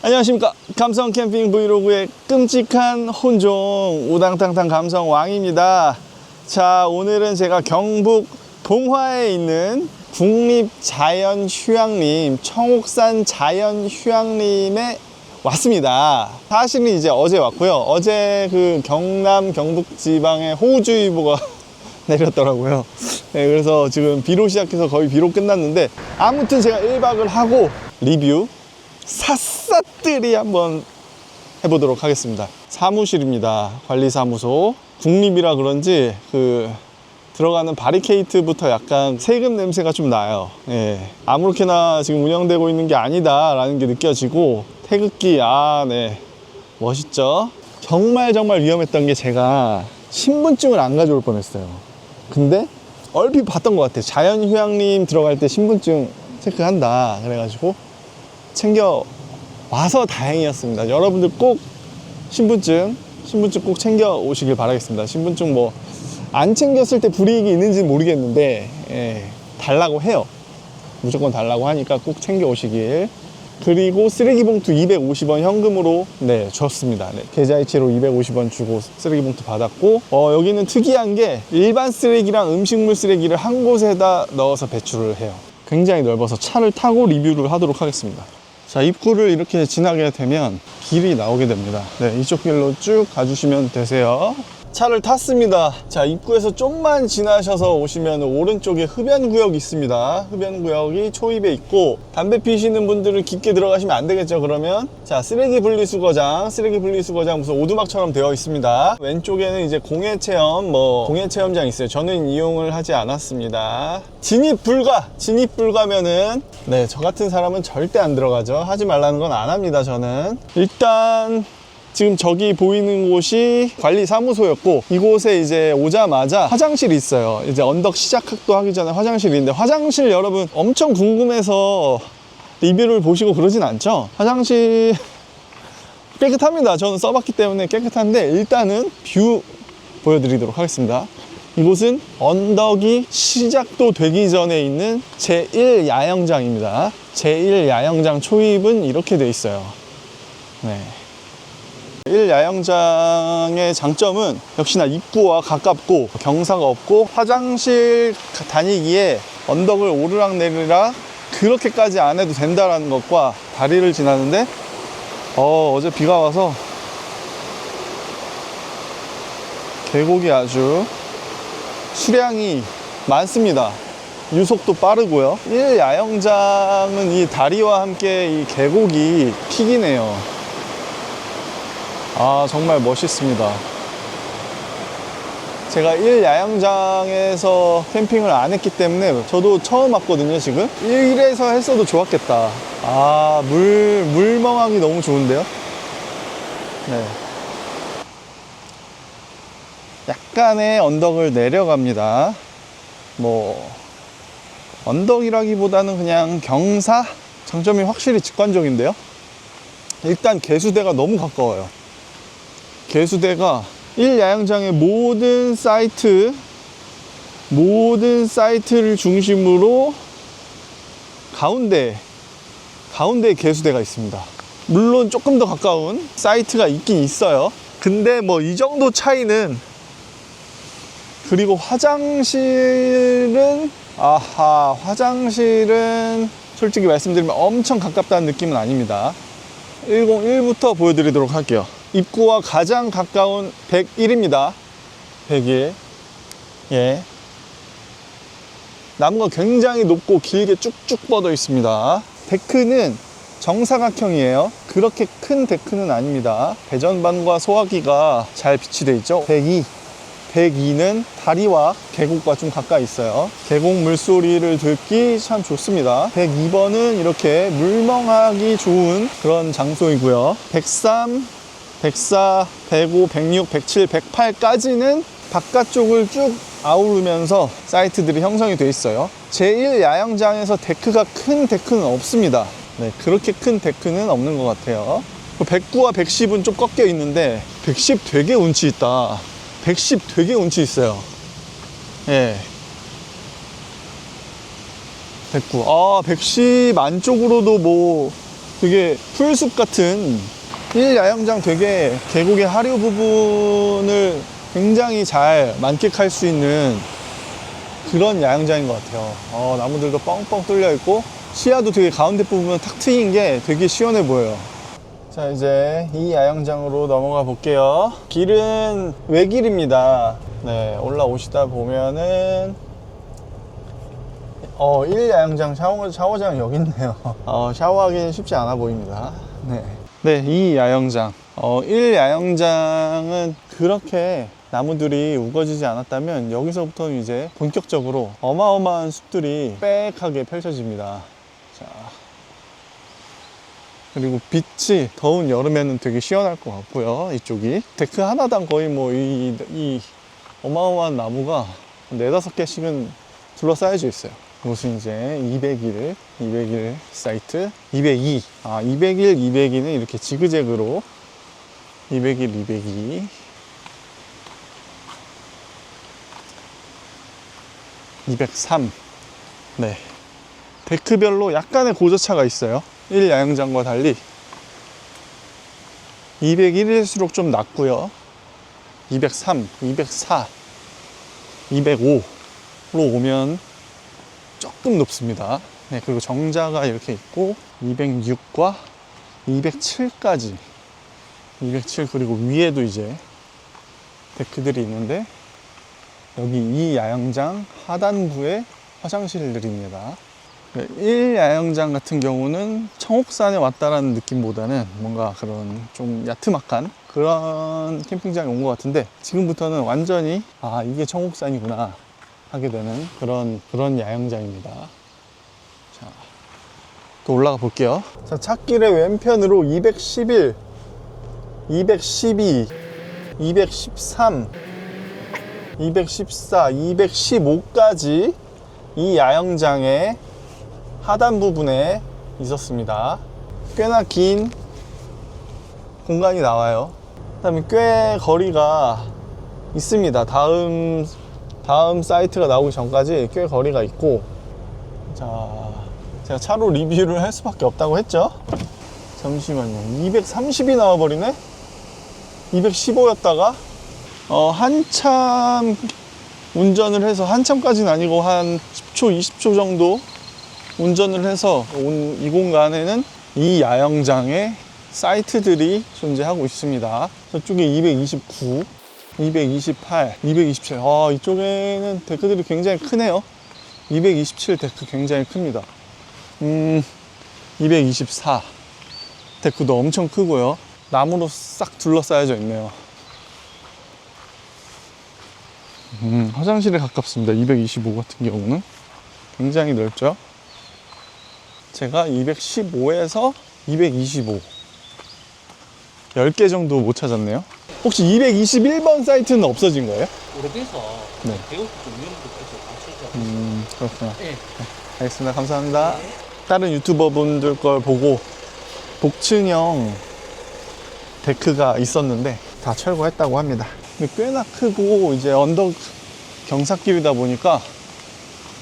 안녕하십니까. 감성 캠핑 브이로그의 끔찍한 혼종 우당탕탕 감성 왕입니다. 자, 오늘은 제가 경북 봉화에 있는 국립자연휴양림 청옥산 자연휴양림에 왔습니다. 사실은 이제 어제 왔고요. 어제 그 경남 경북 지방에 호우주의보가 내렸더라고요. 네, 그래서 지금 비로 시작해서 거의 비로 끝났는데, 아무튼 제가 1박을 하고 리뷰 샅샅들이 한번 해보도록 하겠습니다. 사무실입니다. 관리사무소. 국립이라 그런지 그 들어가는 바리케이트부터 약간 세금 냄새가 좀 나요. 예. 아무렇게나 지금 운영되고 있는 게 아니다 라는 게 느껴지고, 태극기, 네, 멋있죠. 정말 위험했던 게, 제가 신분증을 안 가져올 뻔했어요. 근데 얼핏 봤던 것 같아요. 자연휴양림 들어갈 때 신분증 체크한다 그래가지고 챙겨 와서 다행이었습니다. 여러분들 꼭 신분증 꼭 챙겨 오시길 바라겠습니다. 신분증 뭐 안 챙겼을 때 불이익이 있는지는 모르겠는데, 달라고 해요. 무조건 달라고 하니까 꼭 챙겨 오시길. 그리고 쓰레기 봉투 250원 현금으로 줬습니다. 계좌이체로 250원 주고 쓰레기 봉투 받았고, 여기는 특이한 게 일반 쓰레기랑 음식물 쓰레기를 한 곳에다 넣어서 배출을 해요. 굉장히 넓어서 차를 타고 리뷰를 하도록 하겠습니다. 자, 입구를 이렇게 지나게 되면 길이 나오게 됩니다. 이쪽 길로 쭉 가주시면 되세요. 차를 탔습니다. 자, 입구에서 좀만 지나셔서 오시면 오른쪽에 흡연구역이 있습니다. 흡연구역이 초입에 있고, 담배 피시는 분들은 깊게 들어가시면 안 되겠죠. 그러면 자, 쓰레기 분리수거장 무슨 오두막처럼 되어 있습니다. 왼쪽에는 이제 공예체험, 공예체험장 있어요. 저는 이용을 하지 않았습니다. 진입 불가면은 저 같은 사람은 절대 안 들어가죠. 하지 말라는 건 안 합니다. 저는 일단 지금 저기 보이는 곳이 관리사무소였고, 이곳에 이제 오자마자 화장실이 있어요. 이제 언덕 시작학도 하기 전에 화장실이 있는데, 화장실 여러분 엄청 궁금해서 리뷰를 보시고 그러진 않죠? 화장실 깨끗합니다. 저는 써봤기 때문에 깨끗한데, 일단은 뷰 보여드리도록 하겠습니다. 이곳은 언덕이 시작도 되기 전에 있는 제1야영장입니다. 제1야영장 초입은 이렇게 돼 있어요. 1야영장의 장점은 역시나 입구와 가깝고 경사가 없고, 화장실 다니기에 언덕을 오르락내리락 그렇게까지 안 해도 된다라는 것과, 다리를 지나는데 어제 비가 와서 계곡이 아주 수량이 많습니다. 유속도 빠르고요. 1야영장은 이 다리와 함께 이 계곡이 킥이네요. 정말 멋있습니다. 제가 1야영장에서 캠핑을 안 했기 때문에 저도 처음 왔거든요. 지금 1에서 했어도 좋았겠다. 물멍하기 너무 좋은데요. 약간의 언덕을 내려갑니다. 언덕이라기보다는 그냥 경사? 장점이 확실히 직관적인데요. 일단 개수대가 너무 가까워요. 개수대가 1야영장의 모든 사이트를 중심으로 가운데에 개수대가 있습니다. 물론 조금 더 가까운 사이트가 있긴 있어요. 근데 이 정도 차이는. 그리고 화장실은 솔직히 말씀드리면 엄청 가깝다는 느낌은 아닙니다. 101부터 보여드리도록 할게요. 입구와 가장 가까운 101입니다. 101. 나무가 굉장히 높고 길게 쭉쭉 뻗어 있습니다. 데크는 정사각형이에요. 그렇게 큰 데크는 아닙니다. 배전반과 소화기가 잘 비치되어 있죠. 102는 다리와 계곡과 좀 가까이 있어요. 계곡 물소리를 듣기 참 좋습니다. 102번은 이렇게 물멍하기 좋은 그런 장소이고요. 103, 104, 105, 106, 107, 108까지는 바깥쪽을 쭉 아우르면서 사이트들이 형성이 되어 있어요. 제1야영장에서 큰 데크는 없습니다. 그렇게 큰 데크는 없는 것 같아요. 109와 110은 좀 꺾여 있는데, 110 되게 운치 있다. 110 되게 운치 있어요. 109. 110 안쪽으로도 되게 풀숲 같은 1야영장 되게 계곡의 하류 부분을 굉장히 잘 만끽할 수 있는 그런 야영장인 것 같아요. 나무들도 뻥뻥 뚫려 있고 시야도 되게 가운데 부분 탁 트인 게 되게 시원해 보여요. 자, 이제 이 야영장으로 넘어가 볼게요. 길은 외길입니다. 네, 올라오시다 보면은 1야영장 샤워장 여기 있네요. 샤워하기는 쉽지 않아 보입니다. 네, 이 야영장 1야영장은 그렇게 나무들이 우거지지 않았다면 여기서부터는 이제 본격적으로 어마어마한 숲들이 빽하게 펼쳐집니다. 자, 그리고 빛이 더운 여름에는 되게 시원할 것 같고요. 이쪽이 데크 하나당 거의 뭐 이 어마어마한 나무가 4-5개씩은 둘러싸여져 있어요. 이곳은 이제 201 사이트, 202. 201, 202는 이렇게 지그재그로 201, 202. 203. 네. 데크별로 약간의 고저차가 있어요. 1야영장과 달리 201일수록 좀 낮고요. 203, 204, 205로 오면 조금 높습니다. 네, 그리고 정자가 이렇게 있고 206과 207까지 207 그리고 위에도 이제 데크들이 있는데 여기 이 야영장 하단부에 화장실들입니다. 1야영장 같은 경우는 청옥산에 왔다라는 느낌보다는 뭔가 그런 좀 야트막한 그런 캠핑장에 온 것 같은데 지금부터는 완전히 이게 청옥산이구나 하게 되는 그런 야영장입니다. 자, 또 올라가 볼게요. 자, 찾길의 왼편으로 211, 212, 213, 214, 215까지 이 야영장의 하단 부분에 있었습니다. 꽤나 긴 공간이 나와요. 그다음에 꽤 거리가 있습니다. 다음 사이트가 나오기 전까지 꽤 거리가 있고, 자, 제가 차로 리뷰를 할 수밖에 없다고 했죠. 잠시만요. 230이 나와버리네. 215였다가 한참 운전을 해서, 한참까지는 아니고 한 10초, 20초 정도 운전을 해서 온 이 공간에는 이 야영장의 사이트들이 존재하고 있습니다. 저쪽에 229, 228, 227. 이쪽에는 데크들이 굉장히 크네요. 227 데크 굉장히 큽니다. 224 데크도 엄청 크고요. 나무로 싹 둘러싸여져 있네요. 화장실에 가깝습니다. 225 같은 경우는 굉장히 넓죠. 제가 215에서 225 10개 정도 못 찾았네요. 혹시 221번 사이트는 없어진 거예요? 오래돼서 네. 배고프 좀 이런 것도 같이 그렇구나. 네. 알겠습니다. 감사합니다. 다른 유튜버 분들 걸 보고 복층형 데크가 있었는데 다 철거했다고 합니다. 근데 꽤나 크고 이제 언덕 경사길이다 보니까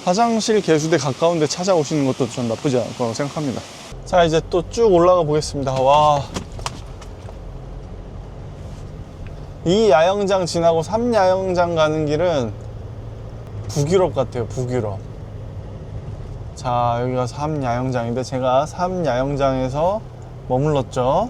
화장실 개수대 가까운 데 찾아오시는 것도 전 나쁘지 않을 거라고 생각합니다. 자, 이제 또 쭉 올라가 보겠습니다. 와, 이 야영장 지나고 3야영장 가는 길은 북유럽 같아요. 북유럽. 자, 여기가 3야영장인데 제가 3야영장에서 머물렀죠.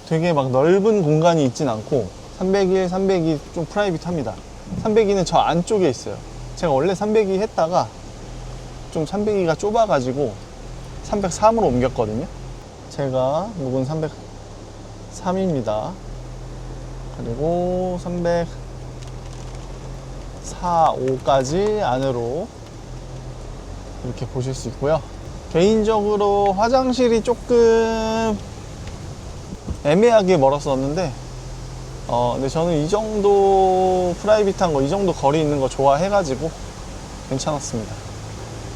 되게 막 넓은 공간이 있진 않고 301, 302 좀 프라이빗합니다. 302는 저 안쪽에 있어요. 제가 원래 302 했다가 좀 302가 좁아가지고 303으로 옮겼거든요. 제가 묵은 303입니다. 그리고 304, 5까지 안으로 이렇게 보실 수 있고요. 개인적으로 화장실이 조금 애매하게 멀었었는데 근데 저는 이 정도 프라이빗한 거, 이 정도 거리 있는 거 좋아해가지고 괜찮았습니다.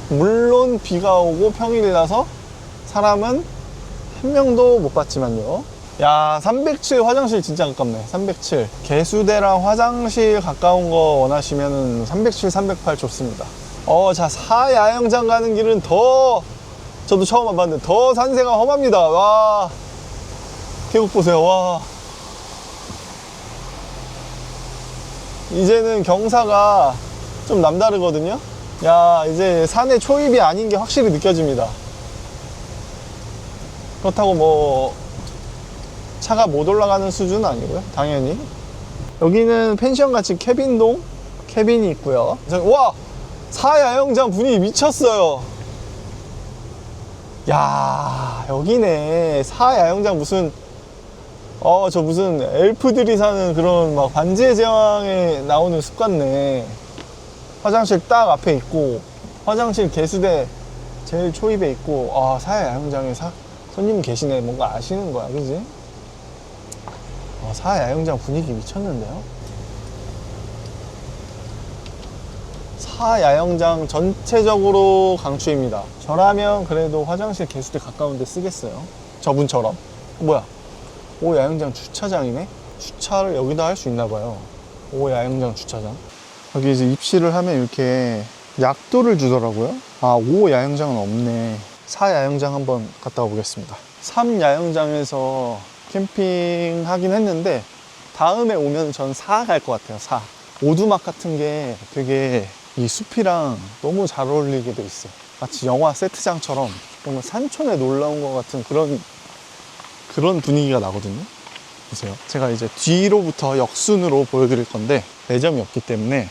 물론 비가 오고 평일이라서 사람은 한 명도 못 봤지만요. 야, 307 화장실 진짜 가깝네. 307 개수대랑 화장실 가까운 거 원하시면은 307, 308 좋습니다. 자, 4야영장 가는 길은 더 저도 처음 와봤는데 더 산세가 험합니다. 와, 계곡 보세요. 와, 이제는 경사가 좀 남다르거든요. 야, 이제 산의 초입이 아닌 게 확실히 느껴집니다. 그렇다고 뭐 차가 못 올라가는 수준은 아니고요, 당연히. 여기는 펜션같이 캐빈이 있고요. 와, 사야영장 분위기 미쳤어요. 야, 여기네. 사야영장 무슨 저 무슨 엘프들이 사는 그런 막 반지의 제왕에 나오는 숲 같네. 화장실 딱 앞에 있고, 화장실 개수대 제일 초입에 있고, 아, 사야영장에 손님 계시네. 뭔가 아시는 거야, 그지? 사야영장 분위기 미쳤는데요? 사야영장 전체적으로 강추입니다. 저라면 그래도 화장실 개수대 가까운 데 쓰겠어요. 저분처럼. 뭐야? 오 야영장 주차장이네? 주차를 여기다 할 수 있나봐요. 오 야영장 주차장. 여기 이제 입실을 하면 이렇게 약도를 주더라고요. 아, 오 야영장은 없네. 4야영장 한번 갔다 와보겠습니다. 3야영장에서 캠핑 하긴 했는데 다음에 오면 전 4 갈 것 같아요. 4. 오두막 같은 게 되게 이 숲이랑 너무 잘 어울리게 돼 있어요. 마치 영화 세트장처럼 정말 산촌에 놀러 온 것 같은 그런 분위기가 나거든요. 보세요. 제가 뒤로부터 역순으로 보여드릴 건데 매점이 없기 때문에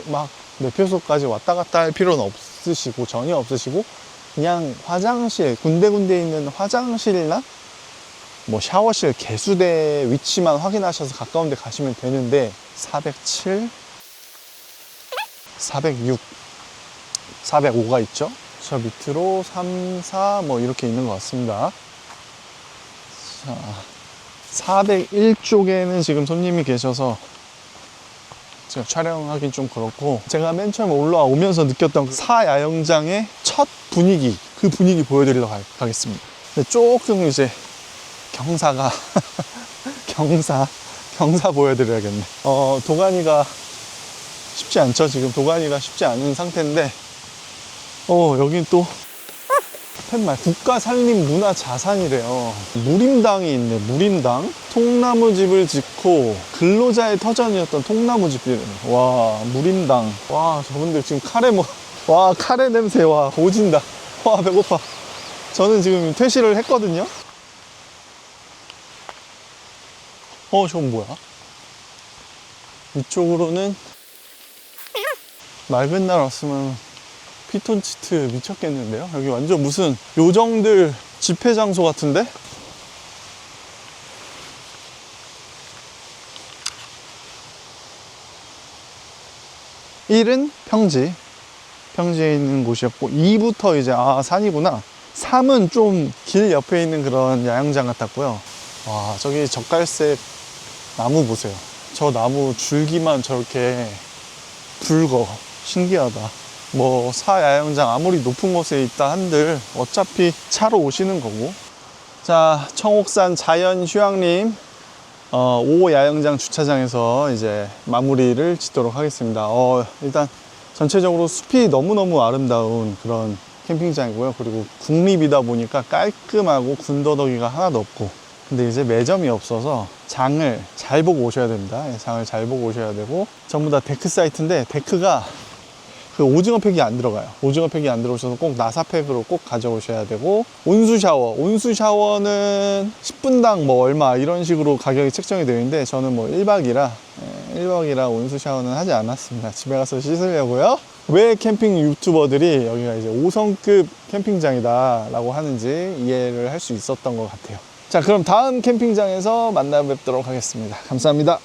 막 매표소까지 왔다 갔다 할 필요는 없으시고 전혀 없으시고 그냥 화장실 군데군데 있는 화장실이나 뭐 샤워실 개수대 위치만 확인하셔서 가까운 데 가시면 되는데 407, 406, 405가 있죠. 저 밑으로 3, 4 뭐 이렇게 있는 것 같습니다. 자, 401쪽에는 지금 손님이 계셔서 제가 촬영하긴 좀 그렇고, 제가 맨 처음 올라오면서 느꼈던 4야영장의 첫 분위기, 그 분위기 보여드리러 가겠습니다. 근데 조금 이제 경사가 경사 보여드려야겠네. 도가니가 쉽지 않죠. 지금 도가니가 쉽지 않은 상태인데 여긴 또 팻말 국가산림문화자산이래요. 무림당이 있네. 무림당. 통나무집을 짓고 근로자의 터전이었던 통나무집이래요. 와, 무림당. 와, 저분들 지금 와, 카레 냄새. 와, 오진다. 와, 배고파. 저는 지금 퇴실을 했거든요. 저건 뭐야? 이쪽으로는 맑은 날 왔으면 피톤치트 미쳤겠는데요? 여기 완전 무슨 요정들 집회 장소 같은데? (1은) 평지에 있는 곳이었고 2부터 이제 산이구나. 3은 좀 길 옆에 있는 그런 야영장 같았고요. 와, 저기 젓갈색 나무 보세요. 저 나무 줄기만 저렇게 붉어. 신기하다. 뭐 사야영장 아무리 높은 곳에 있다 한들 어차피 차로 오시는 거고. 자, 청옥산 자연휴양림 5야영장 주차장에서 이제 마무리를 짓도록 하겠습니다. 일단 전체적으로 숲이 너무너무 아름다운 그런 캠핑장이고요. 그리고 국립이다 보니까 깔끔하고 군더더기가 하나도 없고, 근데 이제 매점이 없어서 장을 잘 보고 오셔야 됩니다. 장을 잘 보고 오셔야 되고, 전부 다 데크 사이트인데 데크가 그 오징어 팩이 안 들어가요. 오징어 팩이 안 들어오셔서 꼭 나사팩으로 꼭 가져오셔야 되고, 온수 샤워는 10분당 뭐 얼마 이런 식으로 가격이 책정이 되어 있는데 저는 뭐 1박이라 온수 샤워는 하지 않았습니다. 집에 가서 씻으려고요. 왜 캠핑 유튜버들이 여기가 이제 5성급 캠핑장이다 라고 하는지 이해를 할 수 있었던 것 같아요. 자, 그럼 다음 캠핑장에서 만나 뵙도록 하겠습니다. 감사합니다.